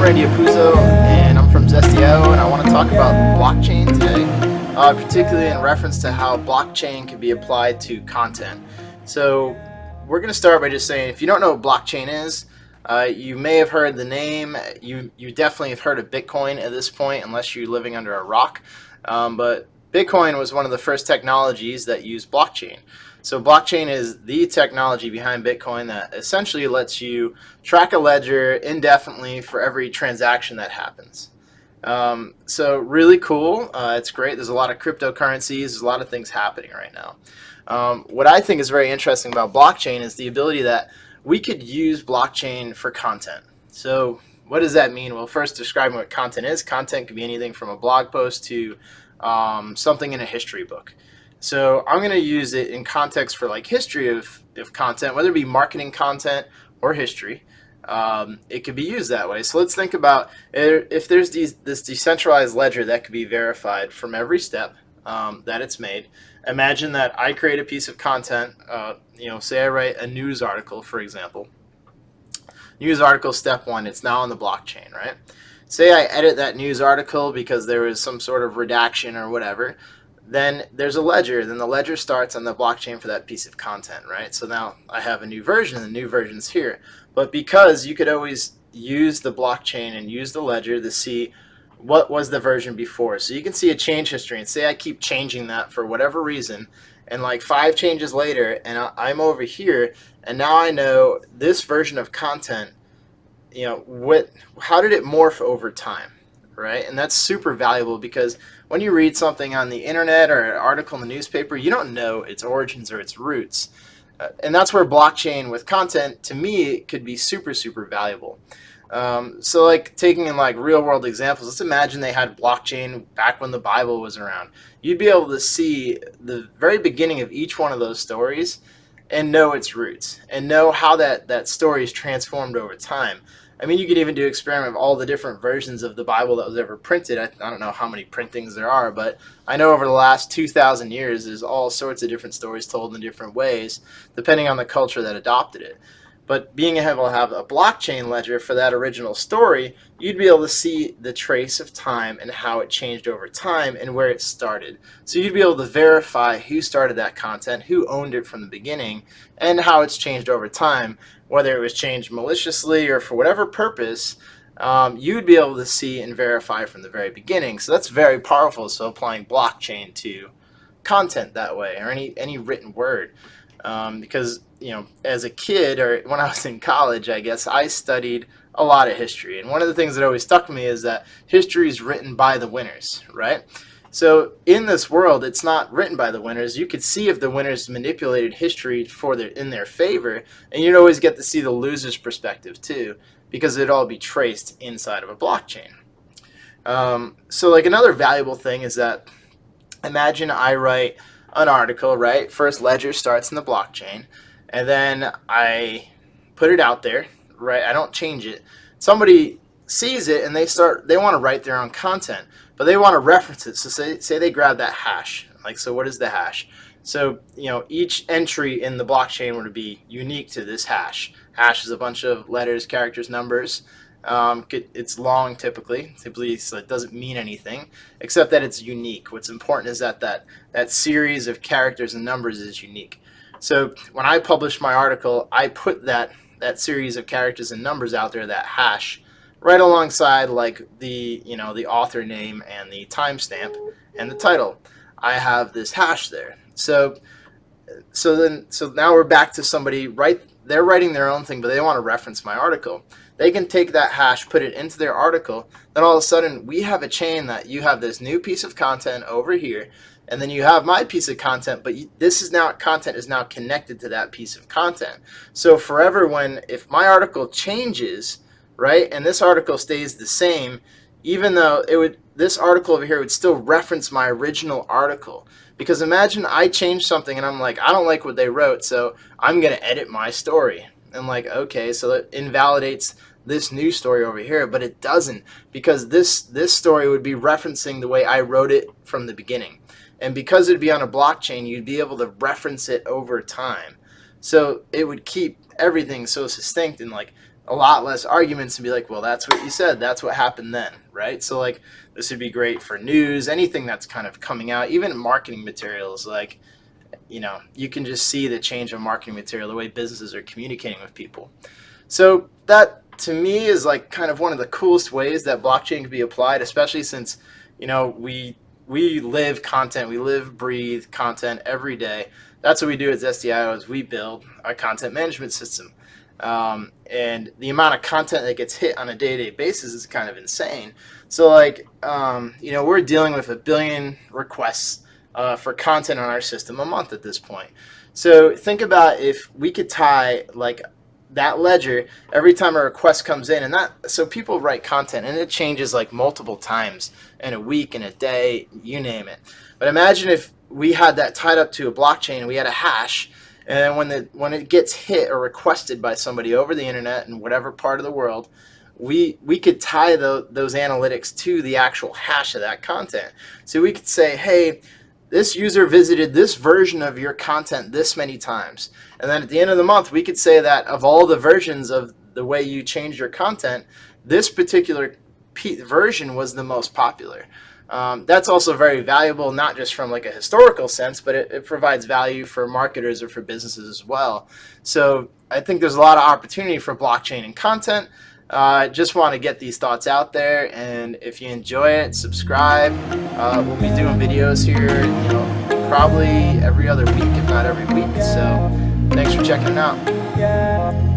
Randy Apuzzo, and I'm from Zestio, and I want to talk about blockchain today, particularly in reference to how blockchain can be applied to content. So we're going to start by just saying, if you don't know what blockchain is, you may have heard the name. You definitely have heard of Bitcoin at this point, unless you're living under a rock. But Bitcoin was one of the first technologies that used blockchain. So blockchain is the technology behind Bitcoin that essentially lets you track a ledger indefinitely for every transaction that happens. So really cool. It's great. There's a lot of cryptocurrencies. There's a lot of things happening right now. What I think is very interesting about blockchain is the ability that we could use blockchain for content. So what does that mean? Well, first, describing what content is. Content can be anything from a blog post to something in a history book. So I'm going to use it in context for like history of content, whether it be marketing content or history. It could be used that way. So let's think about if there's this decentralized ledger that could be verified from every step that it's made. Imagine that I create a piece of content, say I write a news article, for example. News article step one, it's now on the blockchain, right? Say I edit that news article because there was some sort of redaction or whatever. Then there's a ledger. Then the ledger starts on the blockchain for that piece of content, right? So now I have a new version. The new version's here. But because you could always use the blockchain and use the ledger to see what was the version before. So you can see a change history, and say I keep changing that for whatever reason, and like 5 changes later, and I'm over here, and now I know this version of content, how did it morph over time? Right? And that's super valuable because when you read something on the internet or an article in the newspaper, you don't know its origins or its roots. And that's where blockchain with content, to me, could be super, super valuable. So like taking in like real world examples, let's imagine they had blockchain back when the Bible was around. You'd be able to see the very beginning of each one of those stories and know its roots and know how that story is transformed over time. I mean, you could even do an experiment of all the different versions of the Bible that was ever printed. I don't know how many printings there are, but I know over the last 2,000 years, there's all sorts of different stories told in different ways, depending on the culture that adopted it. But being able to have a blockchain ledger for that original story, you'd be able to see the trace of time and how it changed over time and where it started. So you'd be able to verify who started that content, who owned it from the beginning, and how it's changed over time, whether it was changed maliciously or for whatever purpose. You'd be able to see and verify from the very beginning. So that's very powerful. So applying blockchain to content that way, or any written word. Because as a kid, or when I was in college, I guess I studied a lot of history, and one of the things that always stuck with me is that history is written by the winners, right? So in this world, it's not written by the winners. You could see if the winners manipulated history in their favor, and you'd always get to see the loser's perspective too, because it'd all be traced inside of a blockchain. So like another valuable thing is that imagine I write an article, right? First ledger starts in the blockchain, and then I put it out there, right? I don't change it. Somebody sees it and they want to write their own content, but they want to reference it. So say they grab that hash. Like, so what is the hash? So, each entry in the blockchain would be unique to this hash. Hash is a bunch of letters, characters, numbers. It's long typically, so it doesn't mean anything, except that it's unique. What's important is that series of characters and numbers is unique. So when I publish my article, I put that series of characters and numbers out there, that hash, right alongside like the author name and the timestamp and the title. I have this hash there. So now we're back to somebody, right? They're writing their own thing, but they want to reference my article. They can take that hash, put it into their article, then all of a sudden we have a chain that you have this new piece of content over here, and then you have my piece of content, but content is now connected to that piece of content. So forever, if my article changes, right, and this article stays the same, even though this article over here would still reference my original article. Because imagine I change something and I'm like, I don't like what they wrote, so I'm going to edit my story. And like, okay, so it invalidates this new story over here, but it doesn't, because this story would be referencing the way I wrote it from the beginning. And because it'd be on a blockchain, you'd be able to reference it over time. So it would keep everything so succinct, and like a lot less arguments and be like, well, that's what you said, that's what happened then, right? So like this would be great for news, anything that's kind of coming out, even marketing materials. Like, you can just see the change of marketing material, the way businesses are communicating with people. So that to me is like kind of one of the coolest ways that blockchain can be applied, especially since we live content, we live breathe content every day. That's what we do at SDIO, is we build a content management system. And the amount of content that gets hit on a day-to-day basis is kind of insane. So like, we're dealing with 1 billion requests for content on our system a month at this point. So think about if we could tie like that ledger every time a request comes in, and that, so people write content and it changes like multiple times in a week, in a day, you name it. But imagine if we had that tied up to a blockchain and we had a hash, and when it gets hit or requested by somebody over the internet in whatever part of the world, we could tie those analytics to the actual hash of that content. So we could say, hey, this user visited this version of your content this many times. And then at the end of the month, we could say that of all the versions of the way you changed your content, this particular version was the most popular. That's also very valuable, not just from like a historical sense, but it provides value for marketers or for businesses as well. So I think there's a lot of opportunity for blockchain and content. Just want to get these thoughts out there, and if you enjoy it, subscribe. We'll be doing videos here, probably every other week, if not every week. So thanks for checking it out.